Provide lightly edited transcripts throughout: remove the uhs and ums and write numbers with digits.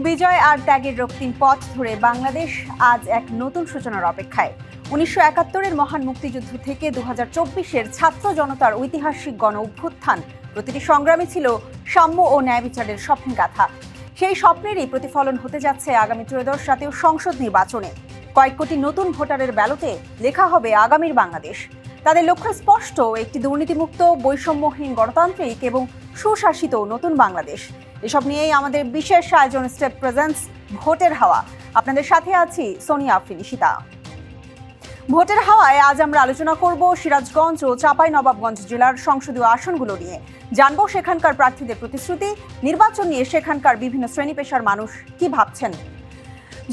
বিজয় আর ত্যাগের রক্তিম পথ ধরে বাংলাদেশ আজ এক নতুন সূচনার অপেক্ষায়। ১৯৭১-এর মহান মুক্তিযুদ্ধ থেকে ২০২৪-এর ছাত্র জনতার ঐতিহাসিক গণ অভ্যুত্থান, প্রতিটি সংগ্রামে ছিল সাম্য ও ন্যায় বিচারের স্বপ্নের গাথা। সেই স্বপ্নেরই প্রতিফলন হতে যাচ্ছে আগামী ত্রয়োদশ জাতীয় সংসদ নির্বাচনে। কয়েক কোটি নতুন ভোটারের ব্যালটে লেখা হবে আগামীর বাংলাদেশ। তাদের লক্ষ্য স্পষ্ট, একটি দুর্নীতিমুক্ত, বৈষম্যহীন, গণতান্ত্রিক এবং সুশাসিত নতুন বাংলাদেশ। এসব নিয়েই আমাদের বিশেষ আয়োজন স্টেপ প্রেজেন্টস ভোটের হাওয়া। আপনাদের সাথে আছি সোনিয়া আফরিন ঈশিতা। ভোটের হাওয়ায় আজ আমরা আলোচনা করব সিরাজগঞ্জ ও চাঁপাইনবাবগঞ্জ জেলার সংসদীয় আসনগুলো নিয়ে। জানবো সেখানকার প্রার্থীদের প্রতিশ্রুতি, নির্বাচন নিয়ে সেখানকার বিভিন্ন শ্রেণী পেশার মানুষ কি ভাবছেন।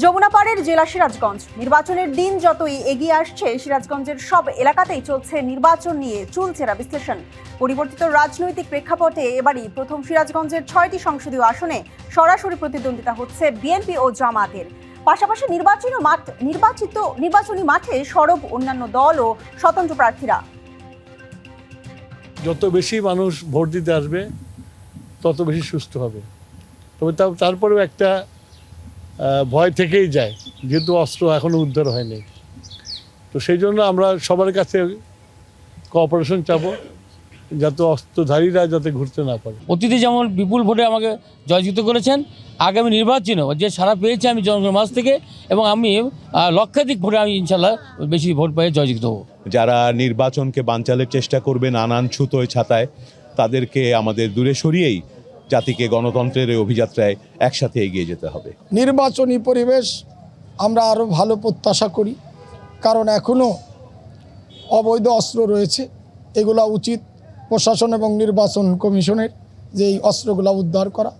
যমুনাপাড়ের জেলা সিরাজগঞ্জ, নির্বাচনের দিন যতই এগিয়ে আসছে, সিরাজগঞ্জের সব এলাকাতেই চলছে নির্বাচন নিয়ে চুলচেরা বিশ্লেষণ। পরিবর্তিত রাজনৈতিক প্রেক্ষাপটে এবারই প্রথম সিরাজগঞ্জের ৬টি সংসদীয় আসনে সরাসরি প্রতিদ্বন্দ্বিতা হচ্ছে বিএনপি ও জামাতের। পাশাপাশি নির্বাচনী মাঠে সরব অন্যান্য দল ও স্বতন্ত্র প্রার্থীরা। যত বেশি মানুষ ভোট দিতে আসবে তত বেশি সুস্থ হবে। তবে তারপরেও একটা ভয় থেকেই যায়, যেহেতু অস্ত্র এখনো উদ্ধার হয়নি। তো সেই জন্য আমরা সবার কাছে কোঅপারেশন চাবো, যাতে অস্ত্রধারীরা যাতে ঘুরতে না পারে। অতীতে যেমন বিপুল ভোটে আমাকে জয়যুক্ত করেছেন, আগামী নির্বাচনেও যে সারা পেয়েছি আমি জনগণের মাঝ থেকে, এবং আমি লক্ষাধিক ভোটে আমি ইনশাল্লাহ বেশি ভোট পেয়ে জয়যুক্ত হব। যারা নির্বাচনকে বানচালের চেষ্টা করবে নানান ছুতোয় ছাতায়, তাদেরকে আমাদের দূরে সরিয়েই জাতিকে গণতন্ত্রের এই অভিযাত্রায় একসাথে এগিয়ে যেতে হবে। নির্বাচনী পরিবেশ আমরা আরও ভালো প্রত্যাশা করি, কারণ এখনও অবৈধ অস্ত্র রয়েছে। এগুলা উচিত প্রশাসন এবং নির্বাচন কমিশনের যে এই অস্ত্রগুলা উদ্ধার করা।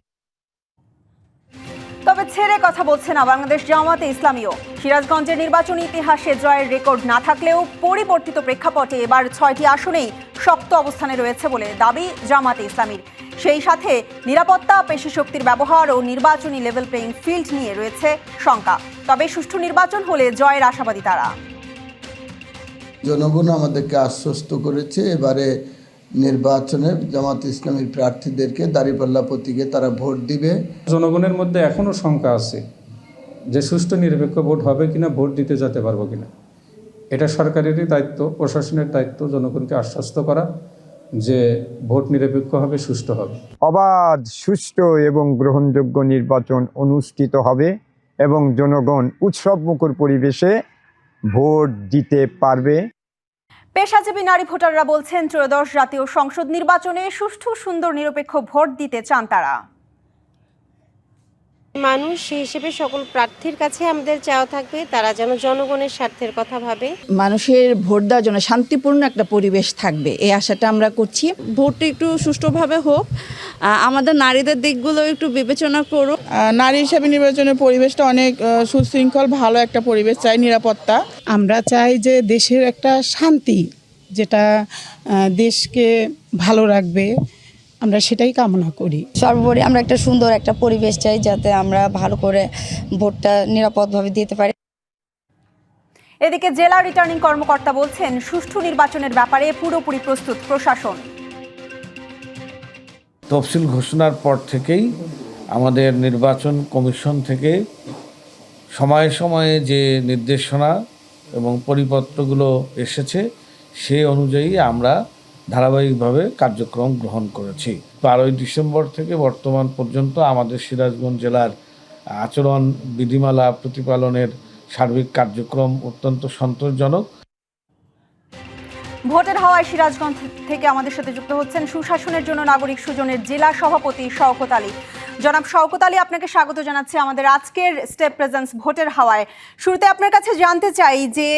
তবে ছেড়ে কথা বলছে না বাংলাদেশ জামাতে ইসলামীও। সিরাজগঞ্জের নির্বাচনী ইতিহাসে জয়ের রেকর্ড না থাকলেও পরিবর্তিত প্রেক্ষাপটে এবার ৬টি আসনেই শক্ত অবস্থানে রয়েছে বলে দাবি জামাতে ইসলামীর। সেই সাথে নিরাপত্তা, পেশি শক্তির ব্যবহার ও নির্বাচনী লেভেল প্লেইং ফিল্ড নিয়ে রয়েছে শঙ্কা। তবে সুষ্ঠু নির্বাচন হলে জয়ের আশাবাদী তারা। জনগণ আমাদেরকে আশ্বস্ত করেছে, এবারে নির্বাচনে জামাত ইসলামীর প্রার্থীদেরকে দাঁড়িপাল্লা প্রতীকে তারা ভোট দিবে। জনগণের মধ্যে এখনও শঙ্কা আছে যে সুষ্ঠু নিরপেক্ষ ভোট হবে কিনা, ভোট দিতে যেতে পারবো কিনা। এটা সরকারেরই দায়িত্ব, প্রশাসনের দায়িত্ব জনগণকে আশ্বস্ত করা যে ভোট নিরপেক্ষ হবে, সুষ্ঠু হবে। অবাধ, সুষ্ঠু এবং গ্রহণযোগ্য নির্বাচন অনুষ্ঠিত হবে এবং জনগণ উৎসবমুখর পরিবেশে ভোট দিতে পারবে। পেশাজীবী নারী ভোটাররা বলছেন, ত্রয়োদশ জাতীয় সংসদ নির্বাচনে সুষ্ঠু, সুন্দর, নিরপেক্ষ ভোট দিতে চান তারা। মানুষ হিসেবে সকল প্রার্থীর কাছে আমাদের চাওয়া থাকবে তারা যেন জনগণের স্বার্থের কথা ভাবে। মানুষের ভোট দেওয়ার জন্য শান্তিপূর্ণ একটা পরিবেশ থাকবে, এই আশাটা আমরা করছি। ভোটটা একটু সুষ্ঠুভাবে হোক, আমাদের নারীদের দিকগুলো একটু বিবেচনা করুক। নারী হিসেবে নির্বাচনের পরিবেশটা অনেক সুশৃঙ্খল, ভালো একটা পরিবেশ চাই, নিরাপত্তা। আমরা চাই যে দেশের একটা শান্তি, যেটা দেশকে ভালো রাখবে, আমরা সেটাই কামনা করি। সর্বোপরি আমরা একটা সুন্দর একটা পরিবেশ চাই, যাতে আমরা ভালো করে ভোটটা নিরাপদভাবে দিতে পারি। এদিকে জেলা রিটার্নিং কর্মকর্তা বলছেন, সুষ্ঠু নির্বাচনের ব্যাপারে পুরোপুরি প্রস্তুত প্রশাসন। তফসিল ঘোষণার পর থেকেই আমাদের নির্বাচন কমিশন থেকে সময়ে সময়ে যে নির্দেশনা এবং পরিপত্রগুলো এসেছে সেই অনুযায়ী আমরা ধারাবাহিকভাবে কার্যক্রম গ্রহণ করেছি। 12ই ডিসেম্বর থেকে বর্তমান পর্যন্ত আমাদের সিরাজগঞ্জ জেলার আচরণ বিধিমালা প্রতিপালনের সার্বিক কার্যক্রম অত্যন্ত সন্তোষজনক। ভোটের হাওয়ায় সিরাজগঞ্জ থেকে আমাদের সাথে যুক্ত হচ্ছেন সুশাসনের জন্য নাগরিক সুজনের জেলা সভাপতি শওকত আলী। জনাব শওকত আলী, আপনাকে স্বাগত জানাচ্ছি আমাদের আজকের স্টেপ প্রেজেন্স ভোটের হাওয়ায়। শুরুতে আপনার কাছে জানতে চাই যে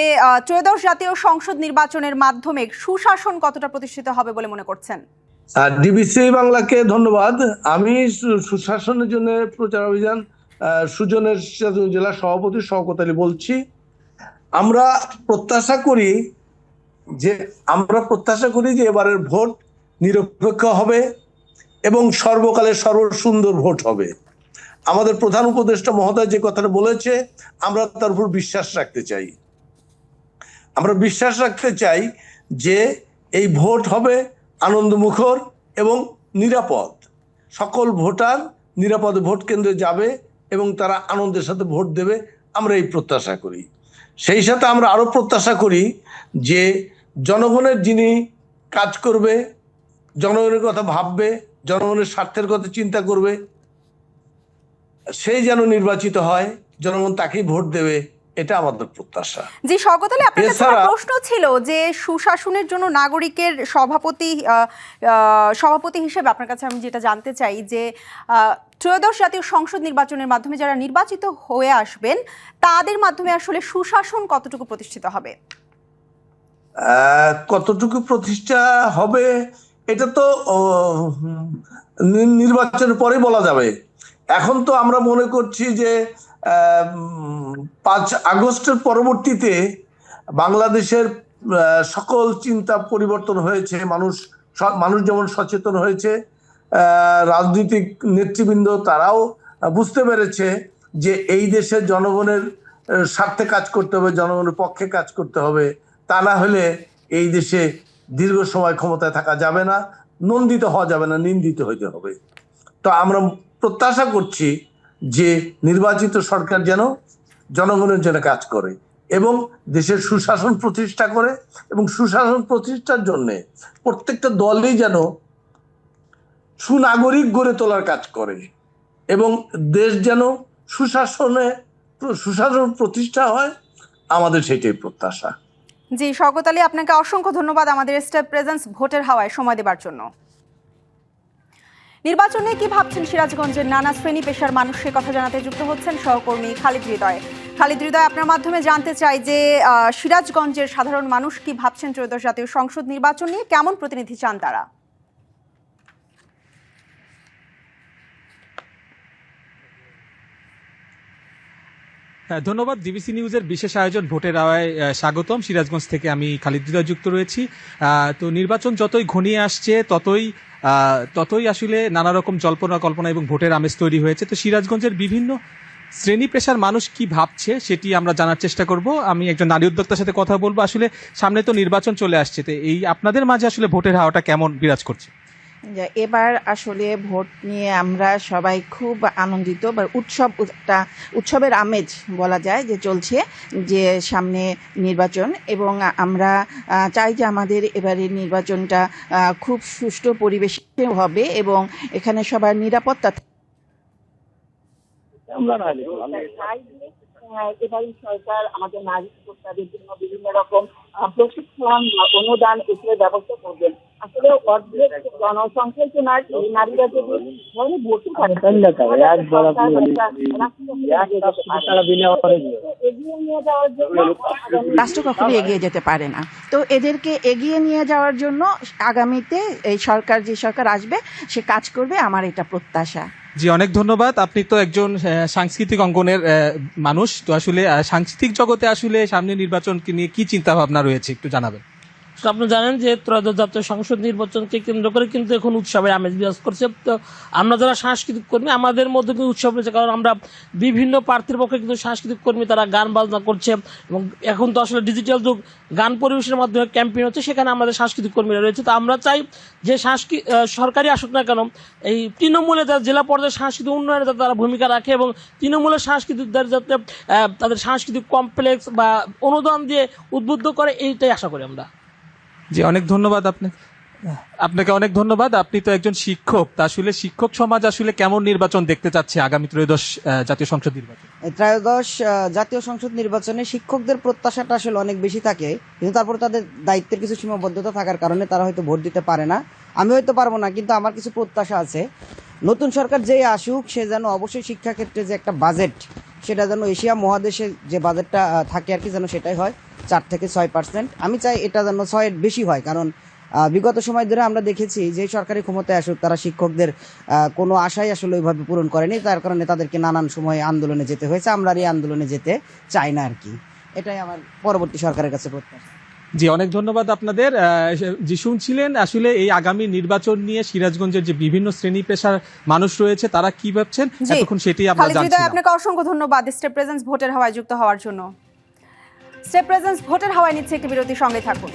ত্রয়োদশ জাতীয় সংসদ নির্বাচনের মাধ্যমে সুশাসন কতটা প্রতিষ্ঠিত হবে বলে মনে করছেন? ডিবিসি বাংলাকে ধন্যবাদ। আমি সুশাসনের জন্য প্রচার অভিযান সুজনের জেলা সভাপতি শওকত আলী বলছি। আমরা প্রত্যাশা করি যে এবারের ভোট নিরপেক্ষ হবে এবং সর্বকালের সর্বসুন্দর ভোট হবে। আমাদের প্রধান উপদেষ্টা মহোদয় যে কথাটা বলেছে, আমরা তার উপর বিশ্বাস রাখতে চাই। আমরা বিশ্বাস রাখতে চাই যে এই ভোট হবে আনন্দমুখর এবং নিরাপদ। সকল ভোটার নিরাপদে ভোট কেন্দ্রে যাবে এবং তারা আনন্দের সাথে ভোট দেবে, আমরা এই প্রত্যাশা করি। সেই সাথে আমরা আরো প্রত্যাশা করি যে জনগণের যিনি কাজ করবে, জনগণের কথা ভাববে, জনগণের স্বার্থের কথা চিন্তা করবে, সেই যেন নির্বাচিত হয়, জনগণ তাকেই ভোট দেবে, এটা আমাদের প্রত্যাশা। জি শওকত আলী, আপনার কাছে একটা প্রশ্ন ছিল যে সুশাসনের জন্য নাগরিকের সভাপতি হিসেবে আপনার কাছে আমি যেটা জানতে চাই যে ত্রয়োদশ জাতীয় সংসদ নির্বাচনের মাধ্যমে যারা নির্বাচিত হয়ে আসবেন তাদের মাধ্যমে আসলে সুশাসন কতটুকু প্রতিষ্ঠিত হবে? কতটুকু প্রতিষ্ঠা হবে এটা তো নির্বাচনের পরে বলা যাবে। এখন তো আমরা মনে করছি যে 5 আগস্টের পরবর্তীতে বাংলাদেশের সকল চিন্তা পরিবর্তন হয়েছে, মানুষ যেমন সচেতন হয়েছে, রাজনৈতিক নেতৃবৃন্দ তারাও বুঝতে পেরেছে যে এই দেশের জনগণের স্বার্থে কাজ করতে হবে, জনগণের পক্ষে কাজ করতে হবে, তা না হলে এই দেশে দীর্ঘ সময় ক্ষমতায় থাকা যাবে না, নন্দিত হওয়া যাবে না, নিন্দিত হইতে হবে। তো আমরা প্রত্যাশা করছি যে নির্বাচিত সরকার যেন জনগণের জন্য কাজ করে এবং দেশের সুশাসন প্রতিষ্ঠা করে, এবং সুশাসন প্রতিষ্ঠার জন্য প্রত্যেকটা দলই যেন সুনাগরিক গড়ে তোলার কাজ করে এবং দেশ যেন সুশাসন প্রতিষ্ঠা হয়, আমাদের সেটাই প্রত্যাশা। জি শওকত আলী, আপনাকে অসংখ্য ধন্যবাদ আমাদের স্টেপ প্রেজেন্স ভোটের হাওয়ায় সময় দেবার জন্য। নির্বাচনে কি ভাবছেন সিরাজগঞ্জের নানা শ্রেণী পেশার মানুষের কথা জানাতে যুক্ত হচ্ছেন সহকর্মী খালিদ হৃদয়। খালিদ হৃদয়, আপনার মাধ্যমে জানতে চাই যে সিরাজগঞ্জের সাধারণ মানুষ কি ভাবছেন ত্রয়োদশ জাতীয় সংসদ নির্বাচন নিয়ে, কেমন প্রতিনিধি চান তারা? ধন্যবাদ। ডিবিসি নিউজের বিশেষ আয়োজন ভোটের আওয়ায় স্বাগতম। সিরাজগঞ্জ থেকে আমি খালিদ হৃদয় যুক্ত রয়েছি। তো নির্বাচন যতই ঘনিয়ে আসছে ততই আসলে নানা রকম জল্পনা কল্পনা এবং ভোটের আমেজ তৈরি হয়েছে। তো সিরাজগঞ্জের বিভিন্ন শ্রেণী পেশার মানুষ কি ভাবছে সেটি আমরা জানার চেষ্টা করব। আমি একজন নারী উদ্যোক্তার সাথে কথা বলবো। আসলে সামনে তো নির্বাচন চলে আসছে, তো এই আপনাদের মাঝে আসলে ভোটের হাওয়াটা কেমন বিরাজ করছে? এবার আসলে ভোট নিয়ে আমরা সবাই খুব আনন্দিত বা উৎসবের আমেজ বলা যায় যে চলছে, যে সামনে নির্বাচন, এবং আমরা চাই যে আমাদের এবারের নির্বাচনটা খুব সুষ্ঠু পরিবেশে হবে এবং এখানে সবার নিরাপত্তা। এবারের সরকার আমাদের নারী উদ্যোক্তাদের জন্য বিভিন্ন রকম প্রশিক্ষণ বা অনুদান এসবের ব্যবস্থা করবেন। আসলে অর্ধেক জনসংখ্যার যে নারীরা যদি ধরনের ভোটে রাষ্ট্র কখনো এগিয়ে যেতে পারে না। তো এদেরকে এগিয়ে নিয়ে যাওয়ার জন্য আগামীতে এই যে সরকার আসবে সে কাজ করবে, আমার এটা প্রত্যাশা। জি, অনেক ধন্যবাদ। আপনি তো একজন সাংস্কৃতিক অঙ্গনের মানুষ, তো আসলে সাংস্কৃতিক জগতে আসলে সামনে নির্বাচনকে নিয়ে কি চিন্তা ভাবনা রয়েছে একটু জানাবেন। আপনি জানেন যে ত্রয়োদশ জাতীয় সংসদ নির্বাচনকে কেন্দ্র করে কিন্তু এখন উৎসবের আমেজ বিরাজ করছে। তো আমরা যারা সাংস্কৃতিক কর্মী আমাদের মধ্যে কিন্তু উৎসব রয়েছে, কারণ আমরা বিভিন্ন প্রার্থীর পক্ষে কিন্তু সাংস্কৃতিক কর্মী তারা গান বাজনা করছে, এবং এখন তো আসলে ডিজিটাল যুগ, গান পরিবেশনের মাধ্যমে ক্যাম্পেইন হচ্ছে, সেখানে আমাদের সাংস্কৃতিক কর্মীরা রয়েছে। তো আমরা চাই যে সরকারি আসুক না কেন, এই তৃণমূলে যারা জেলা পর্যায়ে সাংস্কৃতিক উন্নয়নে যাতে তারা ভূমিকা রাখে এবং তৃণমূলের সাংস্কৃতিকদের যাতে তাদের সাংস্কৃতিক কমপ্লেক্স বা অনুদান দিয়ে উদ্বুদ্ধ করে, এইটাই আশা করি আমরা। জি, অনেক ধন্যবাদ আপনাকে অনেক ধন্যবাদ। আপনি তো একজন শিক্ষক, তা আসলে শিক্ষক সমাজ আসলে কেমন নির্বাচন দেখতে চাচ্ছে আগামী ত্রয়োদশ জাতীয় সংসদ নির্বাচন? ত্রয়োদশ জাতীয় সংসদ নির্বাচনে শিক্ষকদের প্রত্যাশাটা আসলে অনেক বেশি থাকে, কিন্তু তারপরে তাদের দায়িত্বের কিছু সীমাবদ্ধতা থাকার কারণে তারা হয়তো ভোট দিতে পারে না। আমি হয়তো পারবো না, কিন্তু আমার কিছু প্রত্যাশা আছে। নতুন সরকার যেই আসুক সে যেন অবশ্যই শিক্ষাক্ষেত্রে যে একটা বাজেট, সেটা যেন এশিয়া মহাদেশে যে বাজেটটা থাকে আর কি, যেন সেটাই হয় 4 থেকে 6%। আমি চাই এটা যেন 6-এর বেশি হয়, কারণ বিগত সময় ধরে আমরা দেখেছি যে সরকারি ক্ষমতায় আসুক তারা শিক্ষকদের কোনো আশাই আসলে ওইভাবে পূরণ করেনি, তার কারণে তাদেরকে নানান সময় আন্দোলনে যেতে হয়েছে। আমরা আর এই আন্দোলনে যেতে চাই না আর কি, এটাই আমার পরবর্তী সরকারের কাছে প্রত্যাশা। জি, অনেক ধন্যবাদ আপনাদের। যে শুনছিলেন আসলে এই আগামী নির্বাচন নিয়ে সিরাজগঞ্জের যে বিভিন্ন শ্রেণী পেশার মানুষ রয়েছে তারা কি ভাবছেন, এতক্ষণ সেটি আমরা জানছিলাম। আপনাকে অসংখ্য ধন্যবাদ স্টেপ প্রেজেন্স ভোটের হাওয়ায় যুক্ত হওয়ার জন্য। স্টেপ প্রেজেন্স ভোটের হাওয়ায় নিচ্ছে একটি বিরতি, সঙ্গে থাকুন।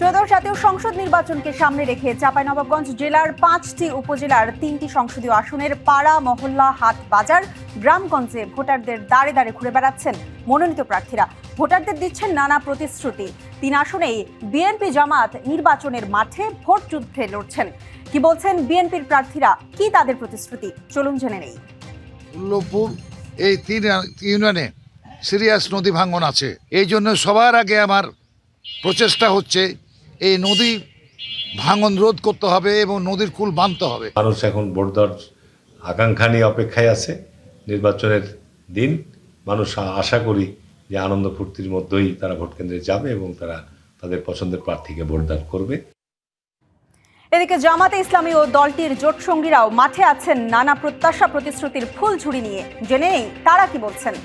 ত্রয়োদশ জাতীয় সংসদ নির্বাচনকে সামনে রেখে চাঁপাইনবাবগঞ্জ জেলার 5টি উপজেলার 3টি সংসদীয় আসনের পাড়া, মহল্লা, হাট, বাজার, গ্রামগঞ্জে ভোটারদের দাঁড়ে দাঁড়ে ঘুরে বেড়াচ্ছেন মনোনীত প্রার্থীরা। ভোটারদের দিচ্ছেন নানা প্রতিশ্রুতি। 3 আসনেই বিএনপি জামাত নির্বাচনের মাঠে ভোট যুদ্ধে লড়ছেন। কি বলছেন বিএনপির প্রার্থীরা, কি তাদের প্রতিশ্রুতি, চলুন জেনে নেই। উল্লপুর এই 3 ইউনিয়নে সিরিয়াস নদী ভাঙন আছে। এই জন্য সবার আগে আমার প্রচেষ্টা হচ্ছে এই নদী ভাঙন রোধ করতে হবে এবং নদীর কুল বাঁধতে হবে। মানুষ এখন ভোট দেওয়ার আকাঙ্ক্ষা নিয়ে অপেক্ষায় আছে। নির্বাচনের দিন মানুষ আশা করি যে আনন্দ ফুর্তির মধ্যেই তারা ভোট কেন্দ্রে যাবে এবং তারা তাদের পছন্দের প্রার্থীকে ভোটদান করবে। এদিকে জামাতে ইসলামী ও দলটির জোট সঙ্গীরাও মাঠে আছেন নানা প্রত্যাশা প্রতিশ্রুতির ফুলঝুরি নিয়ে। জেনে নেই তারা কি বলছেন।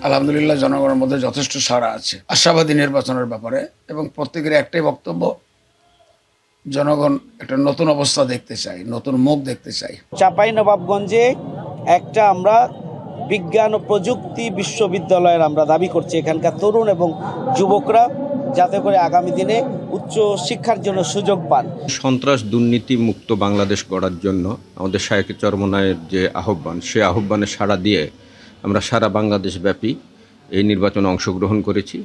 আলহামদুলিল্লাহ, জনগণের মধ্যে যথেষ্ট সাড়া আছে আশাবাদী নির্বাচনের ব্যাপারে, এবং প্রত্যেকের একটাই বক্তব্য, জনগণ একটা নতুন অবস্থা দেখতে চাই, নতুন মুখ দেখতে চাই। চাঁপাইনবাবগঞ্জে একটা আমরা বিজ্ঞান ও প্রযুক্তি বিশ্ববিদ্যালয়ের আমরা দাবি করছি এখানকার তরুণ এবং যুবকরা যাতে করে আগামী দিনে উচ্চ শিক্ষার জন্য সুযোগ পান। সন্ত্রাস দুর্নীতি মুক্ত বাংলাদেশ গড়ার জন্য আমাদের শায়েখ চরমনায়ের যে আহ্বান, সে আহ্বানে সাড়া দিয়ে আমরা সারা বাংলাদেশ ব্যাপী এই নির্বাচনে অংশগ্রহণ করেছি।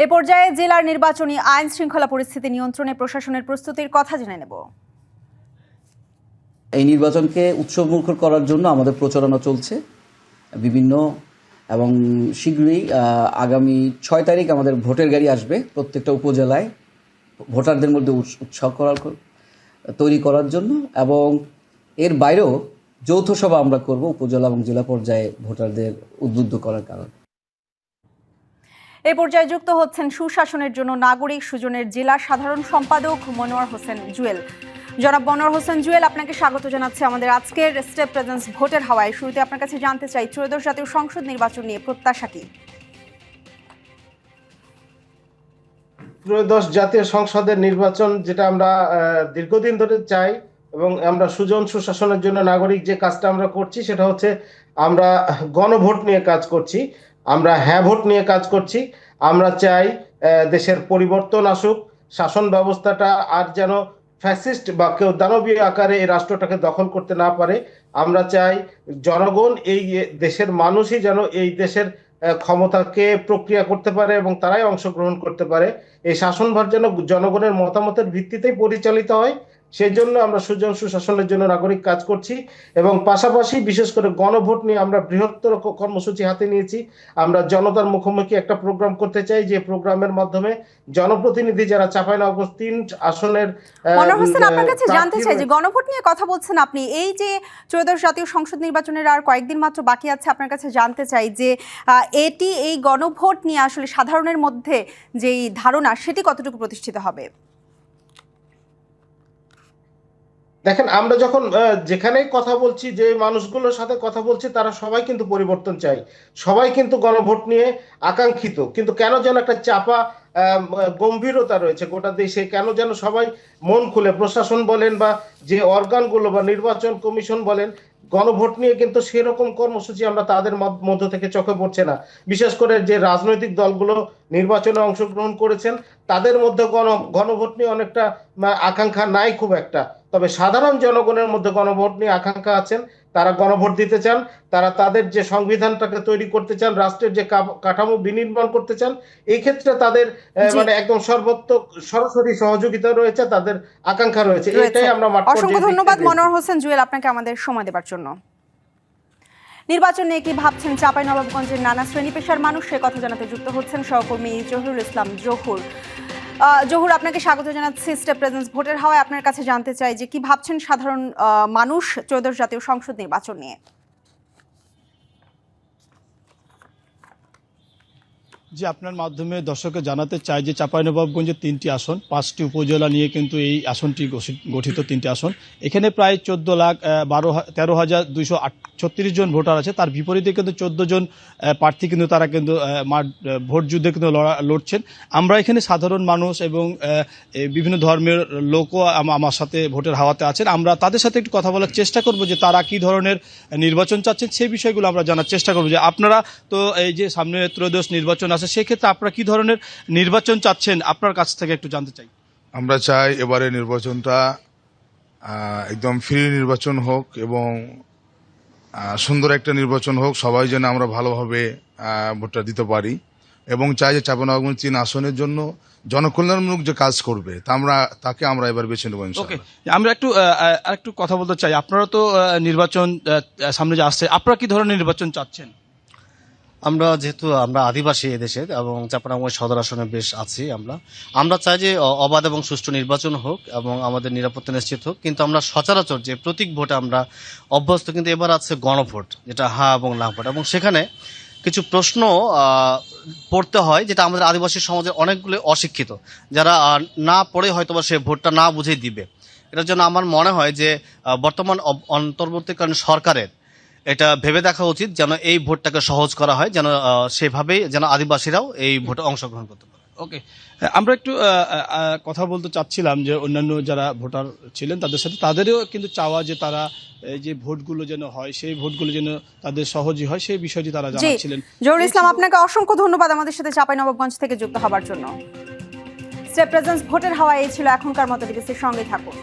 এ পর্যায়ে জেলার নির্বাচনী আইন শৃঙ্খলা পরিস্থিতি নিয়ন্ত্রণে প্রশাসনের প্রস্তুতির কথা জেনে নেব। এই নির্বাচনকে উৎসবমুখর করার জন্য আমাদের প্রচারণা চলছে বিভিন্ন, এবং শীঘ্রই আগামী 6 তারিখ আমাদের ভোটের গাড়ি আসবে প্রত্যেকটা উপজেলায় ভোটারদের মধ্যে উৎসাহ তৈরি করার জন্য, এবং এর বাইরেও যৌথ সভা আমরা করব উপজেলা এবং জেলা পর্যায়ে ভোটারদের উদ্বুদ্ধ করার কারণে। এই পর্যায়ে যুক্ত হচ্ছেন সুশাসনের জন্য নাগরিক সুজনের জেলা সাধারণ সম্পাদক মনোয়ার হোসেন জুয়েল। জনাব মনোয়ার হোসেন জুয়েল, আপনাকে স্বাগত জানাচ্ছি আমাদের আজকের স্টেপ প্রেজেন্স ভোটের হাওয়ায়। শুরুতে আপনার কাছে জানতে চাই, ত্রয়োদশ জাতীয় সংসদ নির্বাচন নিয়ে প্রত্যাশা কি? ত্রয়োদশ জাতীয় সংসদের নির্বাচন যেটা আমরা দীর্ঘদিন ধরে চাই, এবং আমরা সুজন সুশাসনের জন্য নাগরিক যে কাজটা আমরা করছি সেটা হচ্ছে আমরা গণভোট নিয়ে কাজ করছি, আমরা হ্যাঁ ভোট নিয়ে কাজ করছি। আমরা চাই দেশের পরিবর্তন আসুক, শাসন ব্যবস্থাটা আর যেন ফ্যাসিস্ট বা কেউ দানবীয় আকারে এই রাষ্ট্রটাকে দখল করতে না পারে। আমরা চাই জনগণ, এই দেশের মানুষই যেন এই দেশের ক্ষমতাকে প্রক্রিয়া করতে পারে এবং তারাই অংশগ্রহণ করতে পারে। এই শাসনভার যেন জনগণের মতামতের ভিত্তিতেই পরিচালিত হয়, সেই জন্য আমরা সুজন সুশাসনের জন্য নাগরিক কাজ করছি। এবং পাশাপাশি বিশেষ করে গণভোট নিয়ে আমরা বৃহত্তর কর্মসূচি হাতে নিয়েছি। আমরা জনতার মুখোমুখি একটা প্রোগ্রাম করতে চাই, যে প্রোগ্রামের মাধ্যমে জনপ্রতিনিধি যারা চাঁপাইনবাবগঞ্জ 3 আসনের। মনোয়ার হোসেন, আপনার কাছে জানতে চাই যে গণভোট নিয়ে কথা বলছেন আপনি, এই যে ত্রয়োদশ জাতীয় সংসদ নির্বাচনের আর কয়েকদিন মাত্র বাকি আছে, আপনার কাছে জানতে চাই যে এই গণভোট নিয়ে আসলে সাধারণের মধ্যে যেই ধারণা সেটি কতটুকু প্রতিষ্ঠিত হবে? দেখেন, আমরা যখন যেখানেই কথা বলছি, যে মানুষগুলোর সাথে কথা বলছি, তারা সবাই কিন্তু পরিবর্তন চাই, সবাই কিন্তু গণভোট নিয়ে আকাঙ্ক্ষিত। কিন্তু কেন যেন একটা চাপা গম্ভীরতা রয়েছে গোটা দেশে, কেন যেন সবাই মন খুলে, প্রশাসন বলেন বা যে অর্গানগুলো বা নির্বাচন কমিশন বলেন, গণভোট নিয়ে কিন্তু সেরকম কর্মসূচি আমরা তাদের মধ্য থেকে চোখে পড়ছে না। বিশেষ করে যে রাজনৈতিক দলগুলো নির্বাচনে অংশগ্রহণ করেছেন তাদের মধ্যে গণভোট নিয়ে অনেকটা আকাঙ্ক্ষা নাই খুব একটা। তবে সাধারণ জনগণের মধ্যে গণভোট নিয়ে আকাঙ্ক্ষা আছেন, তারা গণভোট দিতে চান, তারা তাদের যে সংবিধানটাকে তৈরি করতে চান, রাষ্ট্রের যে কাঠামো বিনির্মাণ করতে চান, এই ক্ষেত্রে তাদের মানে একদম সরাসরি সহযোগিতা রয়েছে, তাদের আকাঙ্ক্ষা রয়েছে। এটাই আমরা অসংখ্য ধন্যবাদ মনোয়ার হোসেন জুয়েল আপনাকে আমাদের সময় দেওয়ার জন্য। নির্বাচন নিয়ে কি ভাবছেন চাঁপাইনবাবগঞ্জের নানা শ্রেণী পেশার মানুষ, সে কথা জানাতে যুক্ত হচ্ছেন সহকর্মী জহুরুল ইসলাম জহুর। জহুর, আপনাকে স্বাগত জানাচ্ছি স্টেপ প্রেজেন্স ভোটের হাওয়ায়। আপনার কাছে জানতে চাই যে কি ভাবছেন সাধারণ মানুষ ত্রয়োদশ জাতীয় সংসদ নির্বাচন নিয়ে? যে আপনার মাধ্যমে দর্শককে জানাতে চাই যে চাঁপাইনবাবগঞ্জের 3টি আসন, 5টি উপজেলা নিয়ে কিন্তু এই আসনটি গঠিত 3টি আসন। এখানে প্রায় 14,13,236 জন ভোটার আছে। তার বিপরীতে কিন্তু 14 জন প্রার্থী কিন্তু তারা কিন্তু ভোট যুদ্ধে কিন্তু লড়ছেন। আমরা এখানে সাধারণ মানুষ এবং বিভিন্ন ধর্মের লোকও আমার সাথে ভোটের হাওয়াতে আছেন। আমরা তাদের সাথে একটু কথা বলার চেষ্টা করব যে তারা কি ধরনের নির্বাচন চাচ্ছেন, সেই বিষয়গুলো আমরা জানার চেষ্টা করব। যে আপনারা তো এই যে সামনে ত্রয়োদশ নির্বাচন আছে, আছে, সেক্ষেত্রে আপনারা কি ধরনের নির্বাচন চাচ্ছেন আপনার কাছ থেকে একটু জানতে চাই। আমরা চাই এবারে নির্বাচনটা একদম ফ্রি নির্বাচন হোক এবং সুন্দর একটা নির্বাচন হোক, সবাই যেন আমরা ভালোভাবে ভোটটা দিতে পারি এবং চাই যে চাঁপাইনবাবগঞ্জ 3 আসনের জন্য জনকল্যাণমূলক যে কাজ করবে তাকে আমরা এবার বেছে নেব ইনশাআল্লাহ। ওকে, আমরা একটু কথা বলতে চাই। আপনারা তো নির্বাচন সামনে যে আসছে, আপনারা কি ধরনের নির্বাচন চাচ্ছেন? আমরা যেহেতু আমরা আদিবাসী এদেশের এবং চাঁপাইনবাবগঞ্জ সদর আসনে বেশ আছি, আমরা চাই যে অবাধ এবং সুষ্ঠু নির্বাচন হোক এবং আমাদের নিরাপত্তা নিশ্চিত হোক। কিন্তু আমরা সচরাচর যে প্রতীক ভোটে আমরা অভ্যস্ত, কিন্তু এবার আছে গণভোট, যেটা হ্যাঁ এবং না ভোট, এবং সেখানে কিছু প্রশ্ন পড়তে হয় যেটা আমাদের আদিবাসী সমাজের অনেকগুলো অশিক্ষিত, যারা না পড়ে হয়তো বা সে ভোটটা না বুঝেই দিবে। এটার জন্য আমার মনে হয় যে বর্তমান অন্তর্বর্তীকালীন সরকারের এটা ভেবে দেখা উচিত যেন এই ভোটটাকে সহজ করা হয়, যেন সেভাবেই যেন আদিবাসীরাও এই ভোটে অংশগ্রহণ করতে পারে। ওকে, আমরা একটু কথা বলতে চাচ্ছিলাম যে অন্যান্য যারা ভোটার ছিলেন তাদের সাথে, তাদেরও কিন্তু চাওয়া যে তারা এই যে ভোটগুলো যেন হয়, সেই ভোটগুলো যেন তাদের সহজই হয়, সেই বিষয়টি তারা জানাচ্ছিলেন। জহুরুল ইসলাম, আপনাকে অসংখ্য ধন্যবাদ আমাদের সাথে চাঁপাইনবাবগঞ্জ থেকে যুক্ত হবার জন্য। স্টেট প্রেজেন্স ভোটের হাওয়া এই ছিল এখনকার মতো। ডিবিসির সঙ্গে থাকুন।